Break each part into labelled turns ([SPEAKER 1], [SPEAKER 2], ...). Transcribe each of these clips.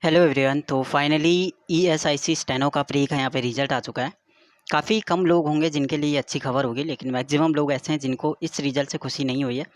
[SPEAKER 1] Hello everyone. तो finally ESIC steno का pre का यहाँ पे रिजल्ट आ चुका है। काफ़ी कम लोग होंगे जिनके लिए ये अच्छी खबर होगी, लेकिन मैक्सिमम लोग ऐसे हैं जिनको इस रिजल्ट से खुशी नहीं हुई है।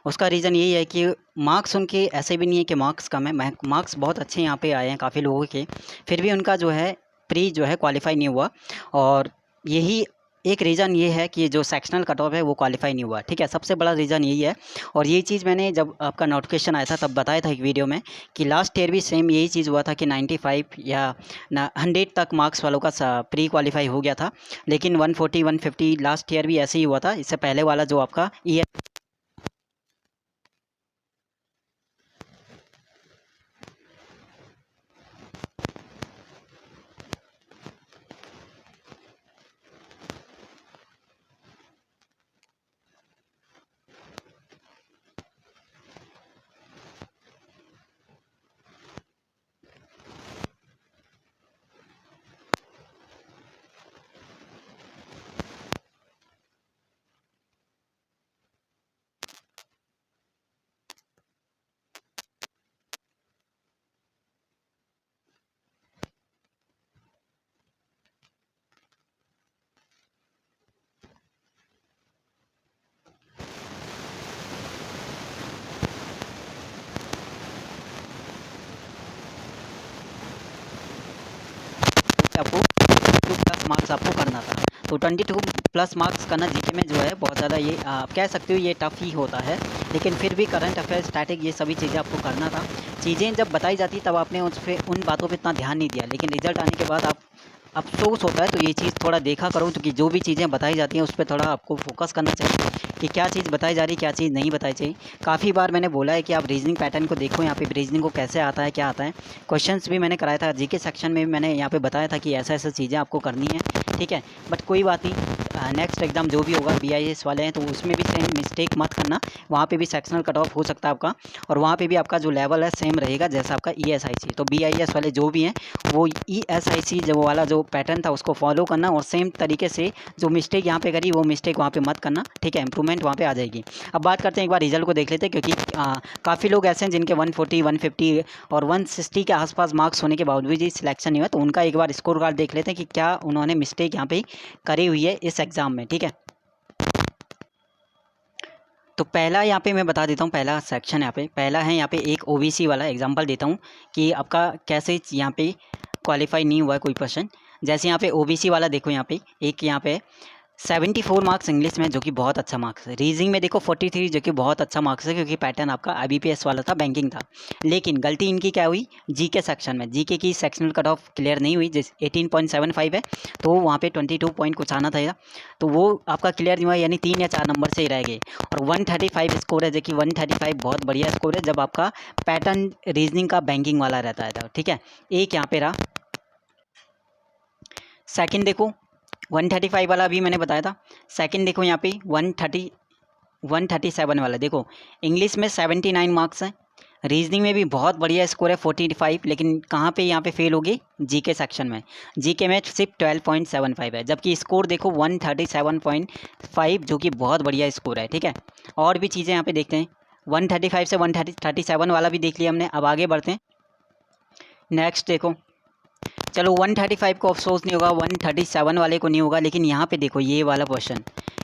[SPEAKER 1] उसका रीज़न यही है कि मार्क्स उनके ऐसे भी नहीं है कि मार्क्स कम है, मार्क्स बहुत अच्छे यहाँ पे आए हैं काफ़ी लोगों के, फिर भी उनका जो है प्री जो है क्वालिफाई नहीं हुआ। और यही एक रीज़न ये है कि ये जो सेक्शनल कट ऑफ है वो क्वालिफाई नहीं हुआ। ठीक है, सबसे बड़ा रीज़न यही है। और ये चीज़ मैंने जब आपका नोटिफिकेशन आया था तब बताया था एक वीडियो में कि लास्ट ईयर भी सेम यही चीज़ हुआ था कि 95 या 100 तक मार्क्स वालों का प्री क्वालिफाई हो गया था, लेकिन 140 150 लास्ट ईयर भी ऐसे ही हुआ था। इससे पहले वाला जो आपका ईयर आपको 22 प्लस मार्क्स आपको करना था। तो 22 प्लस मार्क्स करना जीके में जो है बहुत ज़्यादा, ये आप कह सकते हो ये टफ़ ही होता है, लेकिन फिर भी करंट अफेयर, स्टैटिक, ये सभी चीज़ें आपको करना था। चीज़ें जब बताई जाती तब आपने उस पर उन बातों पे इतना ध्यान नहीं दिया, लेकिन रिजल्ट आने के बाद आप अफ़सोस होता है। तो ये चीज़ थोड़ा देखा करो, क्योंकि जो भी चीज़ें बताई जाती हैं उस पे थोड़ा आपको फोकस करना चाहिए कि क्या चीज़ बताई जा रही है, क्या चीज़ नहीं बताई चाहिए। काफ़ी बार मैंने बोला है कि आप रीजनिंग पैटर्न को देखो, यहाँ पे रीजनिंग को कैसे आता है, क्या आता है। क्वेश्चंस भी मैंने कराया था, जीके सेक्शन में भी मैंने यहाँ पे बताया था कि ऐसा ऐसा चीज़ें आपको करनी है। ठीक है, बट कोई बात नहीं, नेक्स्ट एग्ज़ाम जो भी होगा बीआईएस वाले हैं तो उसमें भी सेम मिस्टेक मत करना। वहाँ पे भी सेक्शनल कट ऑफ हो सकता है आपका, और वहाँ पे भी आपका जो लेवल है सेम रहेगा जैसा आपका ईएसआईसी। तो बीआईएस वाले जो भी हैं वो ईएसआईसी जो वाला जो पैटर्न था उसको फॉलो करना, और सेम तरीके से जो मिस्टेक यहाँ पे करी वो मिस्टेक वहाँ पे मत करना। ठीक है, इंप्रूवमेंट वहाँ पे आ जाएगी। अब बात करते हैं, एक बार रिजल्ट को देख लेते हैं, क्योंकि काफ़ी लोग ऐसे हैं जिनके 140 150 और 160 के आसपास मार्क्स होने के बावजूद भी सिलेक्शन नहीं हुआ। तो उनका एक बार स्कोर कार्ड देख लेते हैं कि क्या उन्होंने मिस्टेक यहाँ पे करी हुई है इस एग्ज़ाम में। ठीक है, तो पहला यहाँ पे मैं बता देता हूँ, पहला सेक्शन यहाँ पे पहला है, यहाँ पे एक ओबीसी वाला एग्जांपल देता हूँ कि आपका कैसे यहाँ पे क्वालिफाई नहीं हुआ है कोई पर्सन। जैसे यहाँ पे ओबीसी वाला देखो, यहाँ पे एक यहाँ पे 74 मार्क्स इंग्लिश में, जो कि बहुत अच्छा मार्क्स है। रीजनिंग में देखो 43, जो कि बहुत अच्छा मार्क्स है, क्योंकि पैटर्न आपका आईबीपीएस वाला था, बैंकिंग था। लेकिन गलती इनकी क्या हुई, जीके सेक्शन में जीके की सेक्शनल कट ऑफ क्लियर नहीं हुई, जिस 18.75 है, तो वहाँ पे 22 पॉइंट कुछ आना था, तो वो आपका क्लियर नहीं हुआ, यानी 3 या 4 नंबर से ही रह गए। और 135 स्कोर है, जो कि 135 बहुत बढ़िया स्कोर है जब आपका पैटर्न रीजनिंग का बैंकिंग वाला रहता है। तो ठीक है, एक यहाँ पे रहा। सेकंड देखो, 135 वाला भी मैंने बताया था। सेकंड देखो यहाँ पे 137 वाला देखो, इंग्लिश में 79 मार्क्स हैं, रीजनिंग में भी बहुत बढ़िया स्कोर है 45, लेकिन कहाँ पे यहाँ पे फेल होगी, जीके सेक्शन में। जीके में सिर्फ 12.75 है, जबकि स्कोर देखो 137.5, जो कि बहुत बढ़िया स्कोर है। ठीक है, और भी चीज़ें यहाँ पे देखते हैं, 135 से 137 वाला भी देख लिया हमने। अब आगे बढ़ते हैं, नेक्स्ट देखो, चलो 135 को अफसोस नहीं होगा, 137 वाले को नहीं होगा, लेकिन यहाँ पे देखो ये वाला क्वेश्चन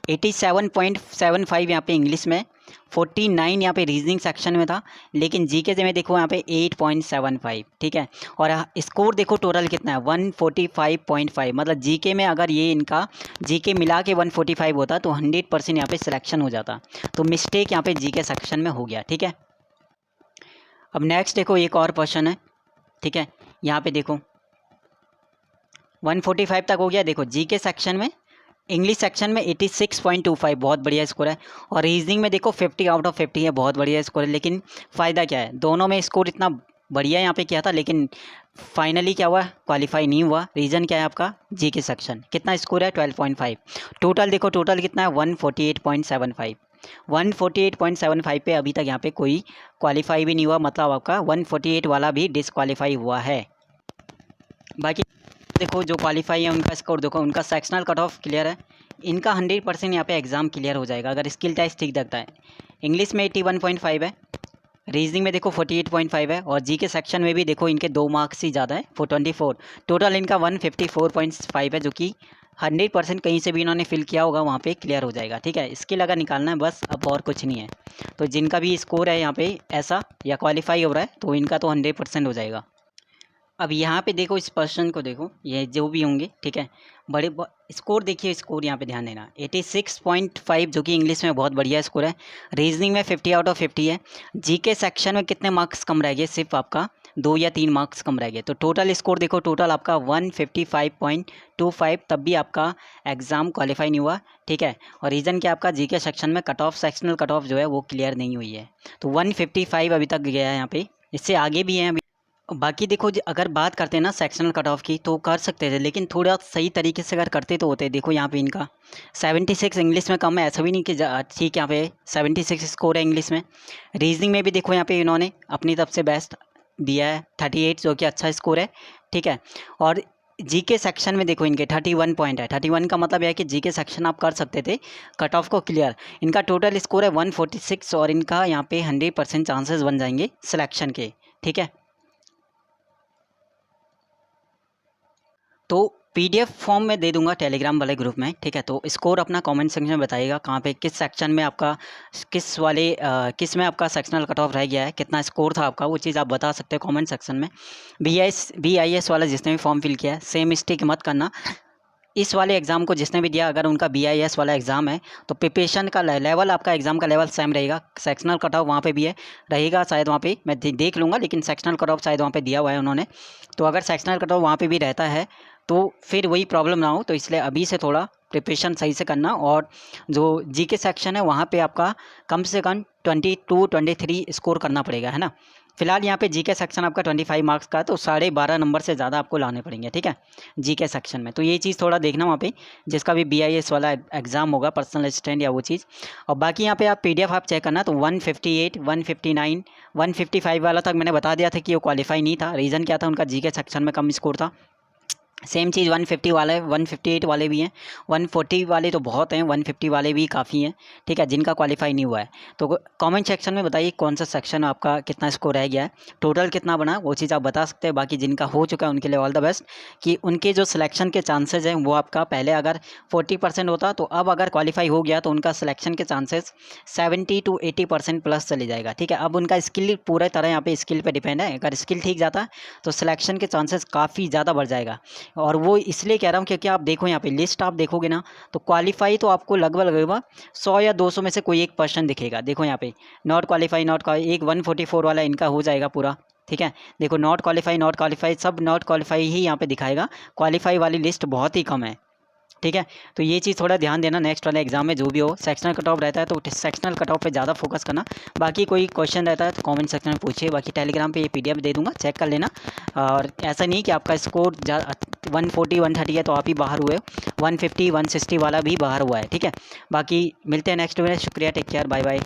[SPEAKER 1] 87.75 यहाँ पे इंग्लिश में, 49 यहाँ पे रीजनिंग सेक्शन में था, लेकिन जीके से में देखो यहाँ पे 8.75। ठीक है, और स्कोर देखो टोटल कितना है, 145.5। मतलब जीके में अगर ये इनका जीके मिला के 145 होता तो 100% यहाँ पे सिलेक्शन हो जाता। तो मिस्टेक यहाँ पे जीके सेक्शन में हो गया। ठीक है, अब नेक्स्ट देखो, एक और क्वेश्चन है। ठीक है, यहाँ पे देखो 145 तक हो गया। देखो जीके सेक्शन में, इंग्लिश सेक्शन में 86.25 बहुत बढ़िया स्कोर है, और रीजनिंग में देखो 50 आउट ऑफ 50 है, बहुत बढ़िया स्कोर है। लेकिन फ़ायदा क्या है, दोनों में स्कोर इतना बढ़िया यहाँ पे किया था, लेकिन फाइनली क्या हुआ, क्वालिफाई नहीं हुआ। रीज़न क्या है आपका, जीके सेक्शन कितना स्कोर है, 12.5। टोटल देखो, टोटल कितना है, 148.75। 148.75 पे अभी तक यहाँ पे कोई क्वालिफाई भी नहीं हुआ, मतलब आपका 148 वाला भी डिसक्वालीफाई हुआ है। बाकी देखो जो क्वालिफाई है उनका स्कोर देखो, उनका सेक्शनल कट ऑफ क्लियर है, इनका 100% यहाँ पे एग्ज़ाम क्लियर हो जाएगा अगर स्किल टेस्ट ठीक लगता है। इंग्लिश में 81.5 है, रीजनिंग में देखो 48.5 है, और जी के सेक्शन में भी देखो इनके 2 मार्क्स ही ज़्यादा है 424। टोटल इनका 154.5 है, जो कि 100% कहीं से भी इन्होंने फिल किया होगा वहाँ पे क्लियर हो जाएगा। ठीक है, इसके लगा निकालना है बस, अब और कुछ नहीं है। तो जिनका भी स्कोर है यहाँ पे ऐसा या क्वालिफाई हो रहा है तो इनका तो 100% हो जाएगा। अब यहाँ पे देखो इस पर्सन को देखो, ये जो भी होंगे, ठीक है, बड़े स्कोर देखिए, स्कोर यहाँ पे ध्यान देना 86.5, जो कि इंग्लिश में बहुत बढ़िया स्कोर है। रीजनिंग में 50 आउट ऑफ 50 है। जीके सेक्शन में कितने मार्क्स कम रह गए, सिर्फ आपका 2 या 3 मार्क्स कम रह गए। तो टोटल स्कोर देखो, टोटल आपका 155.25, तब भी आपका एग्ज़ाम क्वालिफाई नहीं हुआ। ठीक है, और रीज़न क्या, आपका जीके सेक्शन में cut off, sectional cut off जो है वो क्लियर नहीं हुई है। तो 155 अभी तक गया है यहाँ पे, इससे आगे भी हैं। बाकी देखो अगर बात करते हैं ना सेक्शनल कट ऑफ की, तो कर सकते थे, लेकिन थोड़ा सही तरीके से अगर करते तो होते। देखो यहाँ पे इनका 76 इंग्लिश में कम है, ऐसा भी नहीं कि ठीक, यहाँ पे 76 स्कोर है इंग्लिश में। रीजनिंग में भी देखो यहाँ पे इन्होंने अपनी तरफ से बेस्ट दिया है 38, जो कि अच्छा स्कोर है। ठीक है, और जीके सेक्शन में देखो इनके 31 पॉइंट है। 31 का मतलब है कि जीके सेक्शन आप कर सकते थे कट ऑफ को क्लियर। इनका टोटल स्कोर है 146, और इनका यहाँ पे 100% चांसेस बन जाएंगे सिलेक्शन के। ठीक है, तो पीडीएफ फॉर्म में दे दूंगा टेलीग्राम वाले ग्रुप में। ठीक है, तो स्कोर अपना कमेंट सेक्शन में बताइएगा कहाँ पे, किस सेक्शन में आपका, किस में आपका सेक्शनल कट ऑफ रह गया है, कितना स्कोर था आपका, वो चीज़ आप बता सकते हो कमेंट सेक्शन में। BIS वाला जिसने भी फॉर्म फिल किया है, सेम मिस्टेक मत करना। इस वाले एग्ज़ाम को जिसने भी दिया, अगर उनका BIS वाला एग्ज़ाम है तो प्रिपरेशन का लेवल, आपका एग्ज़ाम का लेवल सेम रहेगा। सेक्शनल कट ऑफ वहाँ पे भी है, रहेगा शायद, वहाँ पे मैं देख लूँगा, लेकिन सेक्शनल कट ऑफ शायद वहाँ पे दिया हुआ है उन्होंने। तो अगर सेक्शनल कट ऑफ वहाँ पे भी रहता है तो फिर वही प्रॉब्लम ना हो, तो इसलिए अभी से थोड़ा प्रिपरेशन सही से करना। और जो जीके सेक्शन है वहाँ पे आपका कम से कम 22-23 स्कोर करना पड़ेगा, है ना। फिलहाल यहाँ पे जीके सेक्शन आपका 25 मार्क्स का है, तो 12.5 नंबर से ज़्यादा आपको लाने पड़ेंगे। ठीक है, जीके सेक्शन में, तो ये चीज़ थोड़ा देखना वहाँ पे, जिसका भी BIS वाला एग्ज़ाम होगा, पर्सनल असिस्टेंट या वो चीज़। और बाकी यहाँ पे आप PDF आप चेक करना, तो 158, 159, 155 वाला तक मैंने बता दिया था कि वो क्वालिफाई नहीं था। रीज़न क्या था, उनका जीके सेक्शन में कम स्कोर था। सेम चीज़ 150 वाला है, 158 वाले भी हैं, 140 वाले तो बहुत हैं, 150 वाले भी काफ़ी हैं। ठीक है, जिनका क्वालिफाई नहीं हुआ है, तो कमेंट सेक्शन में बताइए कौन सा सेक्शन आपका कितना स्कोर रह गया है, टोटल कितना बना, वो चीज़ आप बता सकते हैं। बाकी जिनका हो चुका है उनके लिए ऑल द बेस्ट, कि उनके जो सिलेक्शन के चांसेज हैं वो आपका पहले अगर 40% होता, तो अब अगर क्वालिफाई हो गया तो उनका सिलेक्शन के चांसेस 70 to 80% प्लस चले जाएगा। ठीक है, अब उनका स्किल पूरा तरह यहाँ पे स्किल पे डिपेंड है। अगर स्किल ठीक जाता है तो सिलेक्शन के चांसेस काफ़ी ज़्यादा बढ़ जाएगा। और वो इसलिए कह रहा हूँ क्योंकि आप देखो यहाँ पे लिस्ट आप देखोगे ना, तो क्वालिफाई तो आपको लगभग लगभग 100 या 200 में से कोई एक पर्सन दिखेगा। देखो यहाँ पे नॉट क्वालिफाई, एक 144 वाला इनका हो जाएगा पूरा। ठीक है, देखो नॉट क्वालिफाई सब नॉट क्वालिफाई ही यहाँ पे दिखाएगा, क्वालिफाई वाली लिस्ट बहुत ही कम है। ठीक है, तो ये चीज़ थोड़ा ध्यान देना नेक्स्ट वाले एग्जाम में, जो भी हो सेक्शनल कट ऑफ रहता है तो सेक्शनल कट ऑफ पे ज़्यादा फोकस करना। बाकी कोई क्वेश्चन रहता है तो कमेंट सेक्शन में पूछिए। बाकी टेलीग्राम पे ये PDF दे दूंगा, चेक कर लेना। और ऐसा नहीं कि आपका स्कोर 140 130 है तो आप ही बाहर हुए, 150 160 वाला भी बाहर हुआ है। ठीक है, बाकी मिलते हैं नेक्स्ट वीडियो में। शुक्रिया, टेक केयर, बाय बाय।